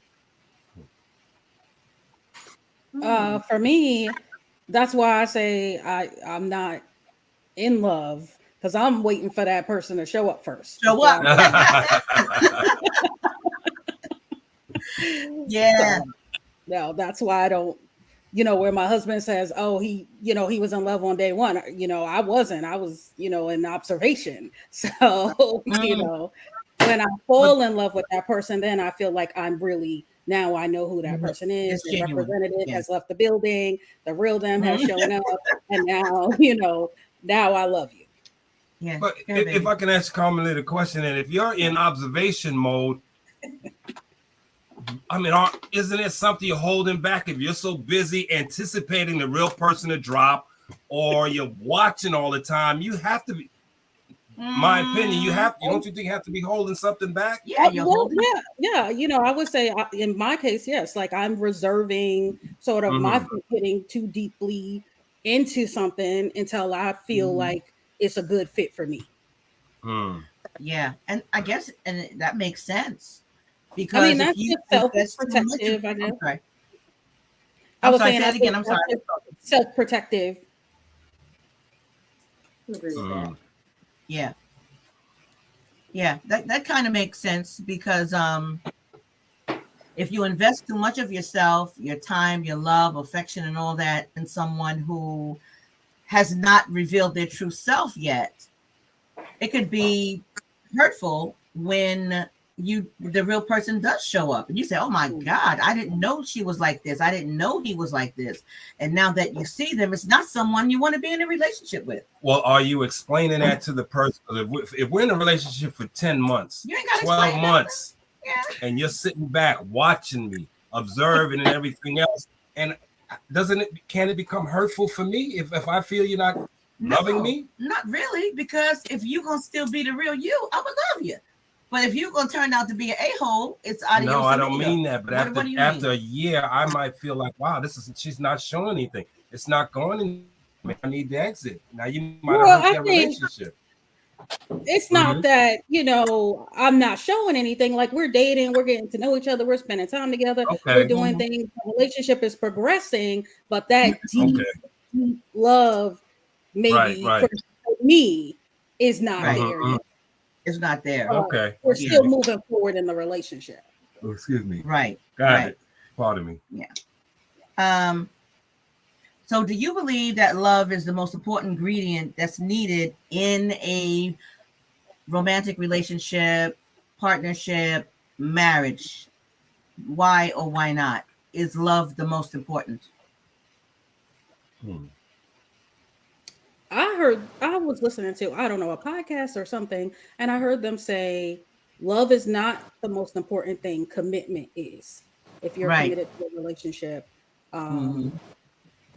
For me, that's why I say I'm not in love, because I'm waiting for that person to show up first. Show up. Yeah. So, no, that's why I don't. Where my husband says, "Oh, he was in love on day one." I wasn't. I was, in observation. So, when I fall in love with that person, then I feel like I'm really, now I know who that person is. The representative has left the building. The real them has shown up, and now, now I love you. Yeah. But if I can ask commonly the question, and if you're in observation mode, I mean, isn't it something you're holding back if you're so busy anticipating the real person to drop, or you're watching all the time? You have to be, my opinion, don't you think you have to be holding something back? Yeah, you're holding. Yeah. I would say in my case, yes, like I'm reserving sort of my getting too deeply into something until I feel like it's a good fit for me. Yeah, and I guess that makes sense. Because that's self-protective, I guess. I'm sorry, say it again. I'm sorry. Self-protective. Yeah. Yeah, that kind of makes sense because if you invest too much of yourself, your time, your love, affection, and all that in someone who has not revealed their true self yet, it could be hurtful when the real person does show up and you say, oh my God, I didn't know she was like this. I didn't know he was like this. And now that you see them, it's not someone you want to be in a relationship with. Well, are you explaining that to the person? If we're in a relationship for 10 months, 12 months, and you're sitting back watching me, observing and everything else, and can it become hurtful for me if I feel you're not loving me? Not really, because if you're gonna still be the real you, I would love you. But if you're gonna turn out to be an a-hole, it's adios. No, I don't mean that. But after a year, I might feel like, wow, she's not showing anything. It's not going. I need to exit. Now you might have hurt that relationship. It's not that, I'm not showing anything. Like, we're dating, we're getting to know each other, we're spending time together, we're doing things. The relationship is progressing, but that deep love, maybe for me, is not there yet. It's not there. Okay. We're still moving forward in the relationship. Oh, excuse me. Right. Got it. Pardon me. Yeah. So do you believe that love is the most important ingredient that's needed in a romantic relationship, partnership, marriage? Why or why not? Is love the most important? I was listening to, I don't know, a podcast or something, and I heard them say, love is not the most important thing. Commitment is. If you're committed to a relationship,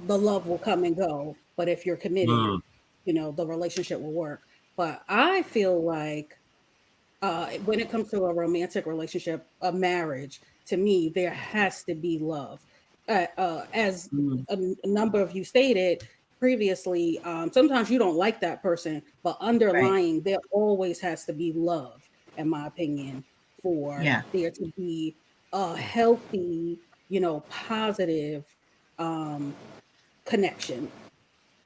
the love will come and go. But if you're committed, the relationship will work. But I feel like when it comes to a romantic relationship, a marriage, to me, there has to be love. As a number of you stated previously, sometimes you don't like that person, but underlying there always has to be love, in my opinion, for there to be a healthy, positive connection.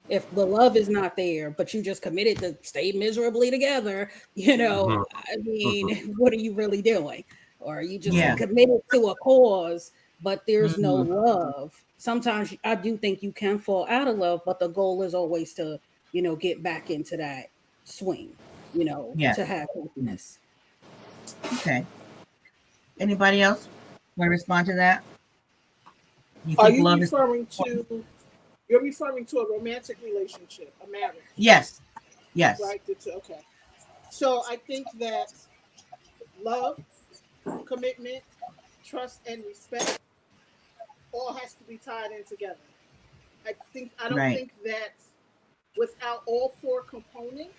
If the love is not there, but you just committed to stay miserably together, I mean, what are you really doing? Or are you just committed to a cause, but there's no love? Sometimes I do think you can fall out of love, but the goal is always to, get back into that swing, to have happiness. Okay. Anybody else want to respond to that? You're referring to a romantic relationship, a marriage? Yes. Yes. Right? Okay. So I think that love, commitment, trust, and respect all has to be tied in together. I don't think that without all four components,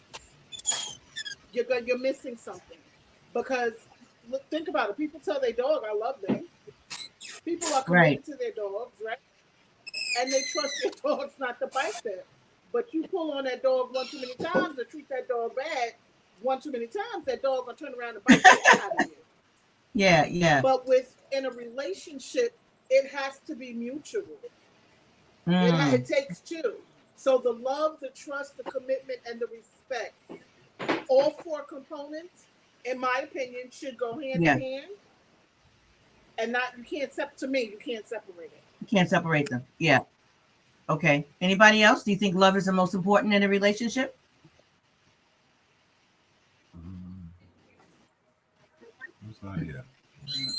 you're missing something. Because think about it. People tell their dog, I love them. People are committed to their dogs, right? And they trust their dogs not to bite them. But you pull on that dog one too many times or treat that dog bad one too many times, that dog will turn around and bite the out of you. Yeah. But in a relationship, it has to be mutual. It takes two. So the love, the trust, the commitment, and the respect, all four components, in my opinion, should go hand in hand. And you can't separate it. You can't separate them. Yeah. Okay. Anybody else? Do you think love is the most important in a relationship?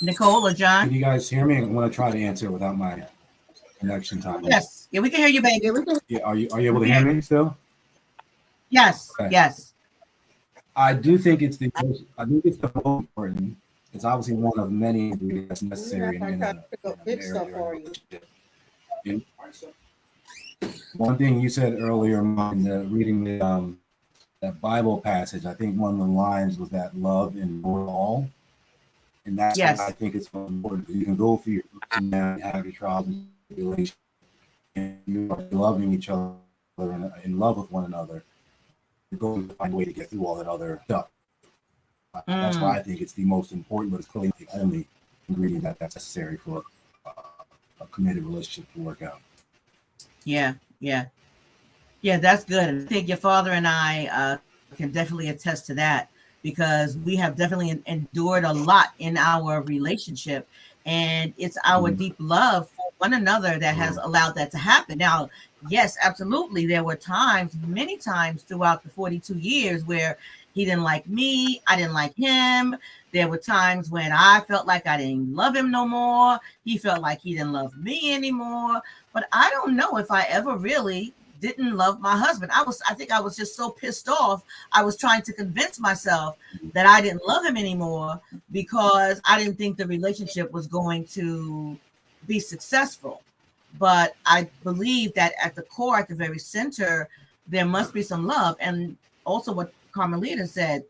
Nicole or John? Can you guys hear me? I'm going to try to answer without my connection time. Yes. Yeah, we can hear you, baby. Yeah, are you able to hear me still? Yes. Okay. Yes. I do think it's the most important. It's obviously one of many ingredients necessary in a marriage relationship. One thing you said earlier in reading that Bible passage, I think one of the lines was that love endures all. And that's why I think it's so important, because you can go through your ups and downs, have your trials and tribulations, and you are loving each other and in love with one another. You're going to find a way to get through all that other stuff. That's why I think it's the most important, but it's clearly the only ingredient that's necessary for a committed relationship to work out. Yeah, that's good. I think your father and I can definitely attest to that. because we have definitely endured a lot in our relationship, and it's our deep love for one another that has allowed that to happen. Now, yes, absolutely, there were times, many times throughout the 42 years where he didn't like me, I didn't like him. There were times when I felt like I didn't love him no more. He felt like he didn't love me anymore. But I don't know if I ever really didn't love my husband. I think I was just so pissed off. I was trying to convince myself that I didn't love him anymore because I didn't think the relationship was going to be successful. But I believe that at the core, at the very center, there must be some love. And also what Carmelita said,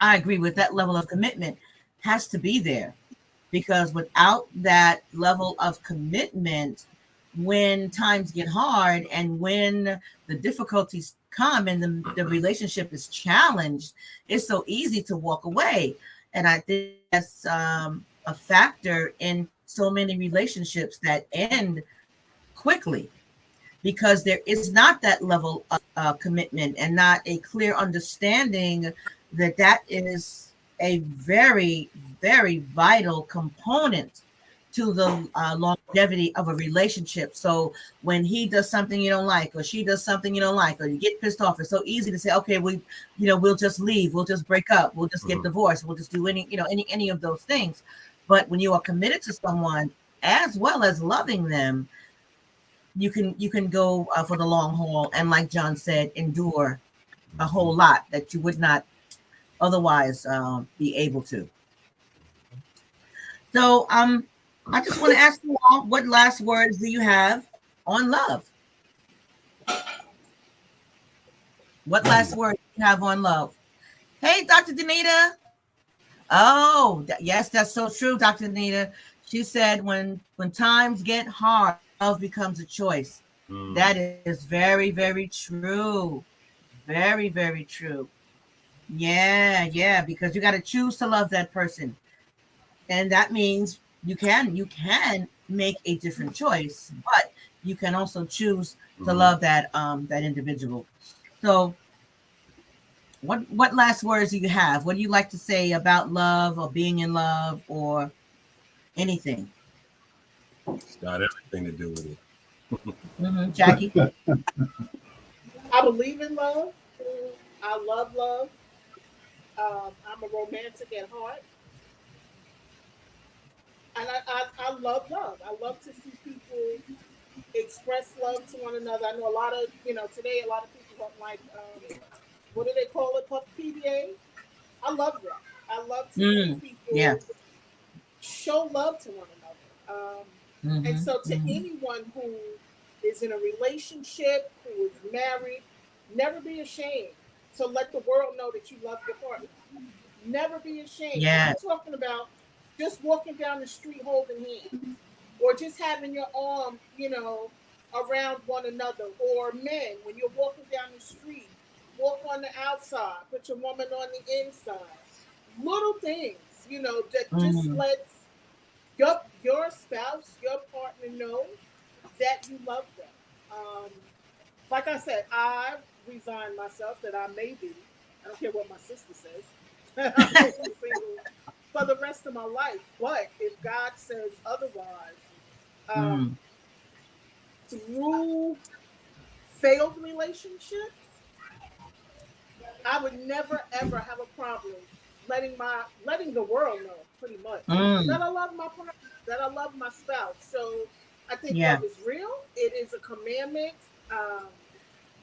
I agree with that. Level of commitment has to be there, because without that level of commitment, when times get hard and when the difficulties come and the relationship is challenged, it's so easy to walk away. And I think that's a factor in so many relationships that end quickly, because there is not that level of commitment and not a clear understanding that that is a very, very vital component to the longevity of a relationship. So when he does something you don't like, or she does something you don't like, or you get pissed off, it's so easy to say, okay, we'll just leave, we'll just break up, we'll just get divorced, we'll just do any of those things. But when you are committed to someone as well as loving them, you can go for the long haul, and like John said, endure a whole lot that you would not otherwise be able to. So I just want to ask you all, what last words do you have on love? What last words do you have on love? Hey, Dr. Danita. Oh, yes, that's so true, Dr. Danita. She said when times get hard, love becomes a choice. That is very, very true. Very, very true. Yeah, because you got to choose to love that person. And that means you can make a different choice, but you can also choose to love that individual. So what last words do you have? What do you like to say about love or being in love or anything? It's got everything to do with it. Jackie? I believe in love. I love love. I'm a romantic at heart. And I love love. I love to see people express love to one another. I know a lot of, today a lot of people don't like, what do they call it, PDA? I love that. I love to see people show love to one another. And so to anyone who is in a relationship, who is married, never be ashamed to let the world know that you love your partner. Never be ashamed. I'm talking about just walking down the street holding hands, or just having your arm, around one another. Or men, when you're walking down the street, walk on the outside, put your woman on the inside. Little things, that just lets your spouse, your partner know that you love them. Like I said, I've resigned myself that I may be, I don't care what my sister says, I may be single for the rest of my life. But if God says otherwise, through failed relationships, I would never ever have a problem letting the world know, pretty much, that I love my partner, that I love my spouse. So I think love is real. It is a commandment.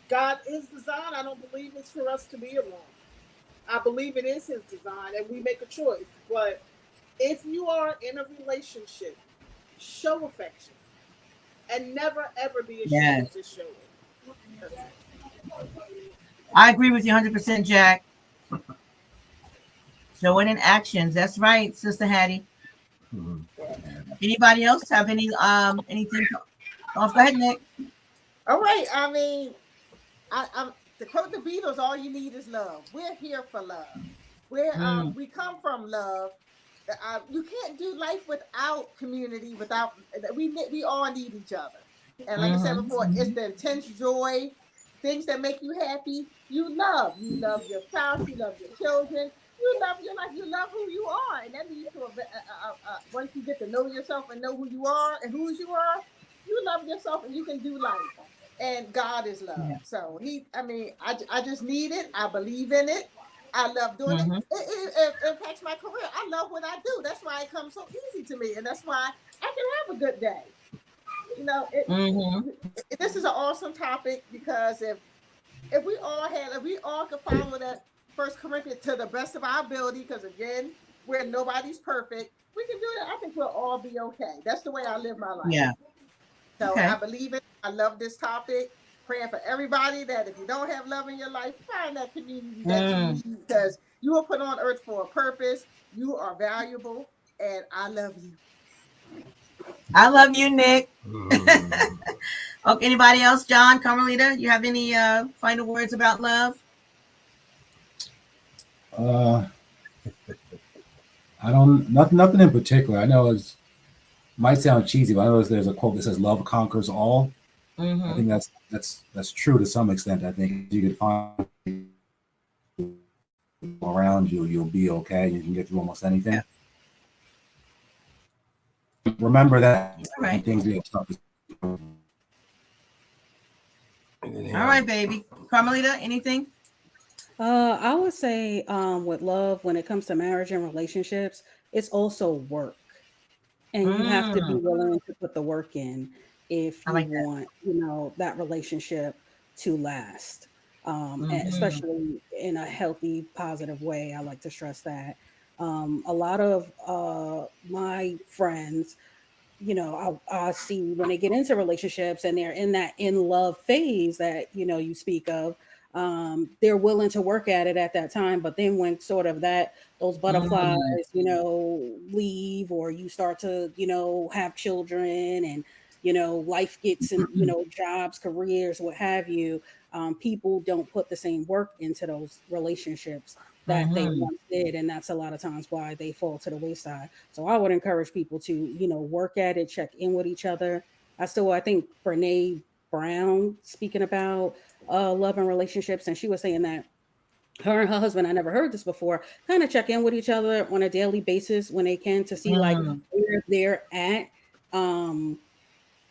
God is design. I don't believe it's for us to be alone. I believe it is His design, and we make a choice. But if you are in a relationship, show affection, and never ever be ashamed to show it. I agree with you 100%, Jack. Showing in actions. That's right, Sister Hattie. Anybody else have anything? Oh, go ahead, Nick. All right. I mean, I'm to quote the Beatles, all you need is love. We're here for love. We come from love. You can't do life without community. We all need each other. And like I said before, it's the intense joy things that make you happy, you love. You love your spouse, you love your children, you love your life, you love who you are. And that leads to once you get to know yourself and know who you are and whose you are, you love yourself and you can do life. And God is love. Yeah. So I just need it. I believe in it. I love doing it. It impacts my career. I love what I do. That's why it comes so easy to me. And that's why I can have a good day. You know, this is an awesome topic because if we all could follow that First Corinthians to the best of our ability, because again, where nobody's perfect, we can do that. I think we'll all be okay. That's the way I live my life. Yeah. So I believe it. I love this topic. Praying for everybody that if you don't have love in your life, find that community that you need, because you were put on earth for a purpose. You are valuable, and I love you. I love you, Nick. Okay, anybody else? John, Carmelita, you have any final words about love? I don't, nothing in particular. I know it might sound cheesy, but I know there's a quote that says "Love conquers all." I think that's true to some extent. I think you can find around you, you'll be okay. You can get through almost anything. Yeah. Remember that. Right. Things get tough. All right, baby. Carmelita, anything? I would say with love, when it comes to marriage and relationships, it's also work. And you have to be willing to put the work in if you want, that relationship to last. And especially in a healthy, positive way. I like to stress that. A lot of my friends, I see when they get into relationships and they're in that in love phase that, you speak of, they're willing to work at it at that time. But then when sort of those butterflies, leave, or you start to, have children and, life gets in, jobs, careers, what have you, people don't put the same work into those relationships that they once did. And that's a lot of times why they fall to the wayside. So I would encourage people to, work at it, check in with each other. I think Brene Brown speaking about love and relationships, and she was saying that her and her husband, I never heard this before, kind of check in with each other on a daily basis when they can to see like where they're at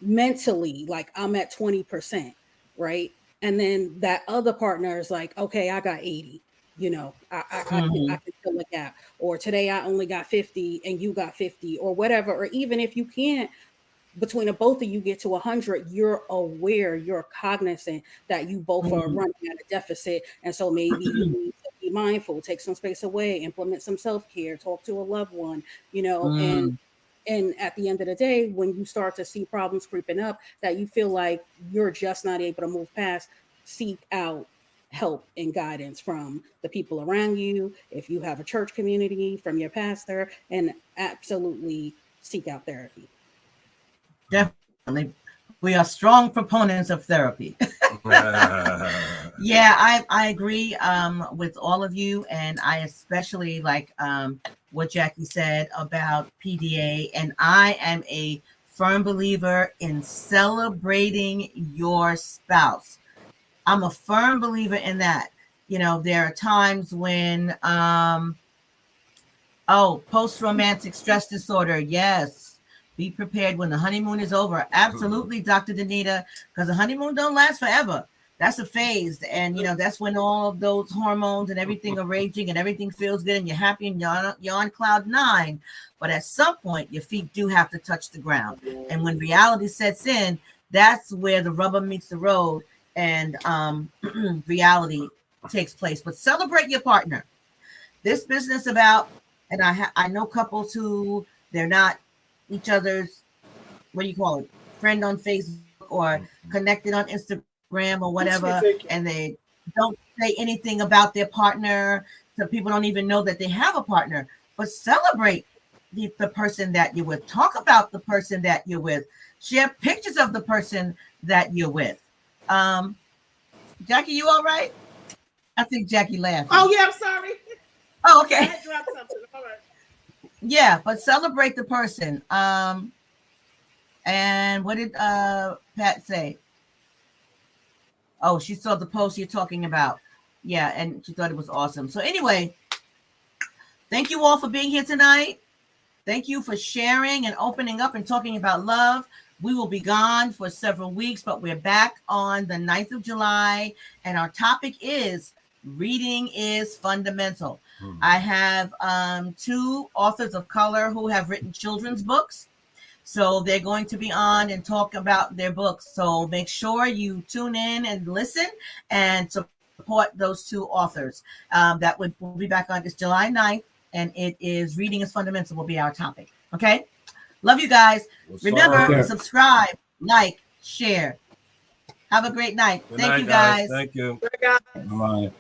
mentally. Like I'm at 20%, right? And then that other partner is like, okay, I got 80. I can fill a gap. Or today I only got 50 and you got 50 or whatever. Or even if you can't, between the both of you get to 100, you're aware, you're cognizant that you both are running at a deficit. And so maybe you need to be mindful, take some space away, implement some self-care, talk to a loved one, and at the end of the day, when you start to see problems creeping up that you feel like you're just not able to move past, seek out help and guidance from the people around you. If you have a church community, from your pastor, and absolutely seek out therapy. Definitely. We are strong proponents of therapy. Yeah, I agree with all of you. And I especially like what Jackie said about PDA. And I am a firm believer in celebrating your spouse. I'm a firm believer in that. There are times when, post-romantic stress disorder. Yes. Be prepared when the honeymoon is over. Absolutely, Dr. Danita, because the honeymoon don't last forever. That's a phase. And, that's when all of those hormones and everything are raging and everything feels good and you're happy and you're on cloud 9. But at some point, your feet do have to touch the ground. And when reality sets in, that's where the rubber meets the road and reality takes place. But celebrate your partner. This business about, and I know couples who they're not each other's, what do you call it, friend on Facebook or connected on Instagram or whatever, and they don't say anything about their partner, so people don't even know that they have a partner. But celebrate the person that you're with. Talk about the person that you're with. Share pictures of the person that you're with. Jackie, you all right? I think Jackie laughed. Oh yeah, I'm sorry. Oh, okay. I dropped something. All right. Yeah, but celebrate the person. And what did Pat say? Oh, she saw the post you're talking about. Yeah, and she thought it was awesome. So anyway, thank you all for being here tonight. Thank you for sharing and opening up and talking about love. We will be gone for several weeks, but we're back on the 9th of July, and our topic is reading is fundamental. I have 2 authors of color who have written children's books. So they're going to be on and talk about their books. So make sure you tune in and listen and support those 2 authors. That will be back on this July 9th, and it is Reading is Fundamental will be our topic. Okay? Love you guys. Remember, subscribe, like, share. Have a great night. Thank you, guys. Thank you. Bye.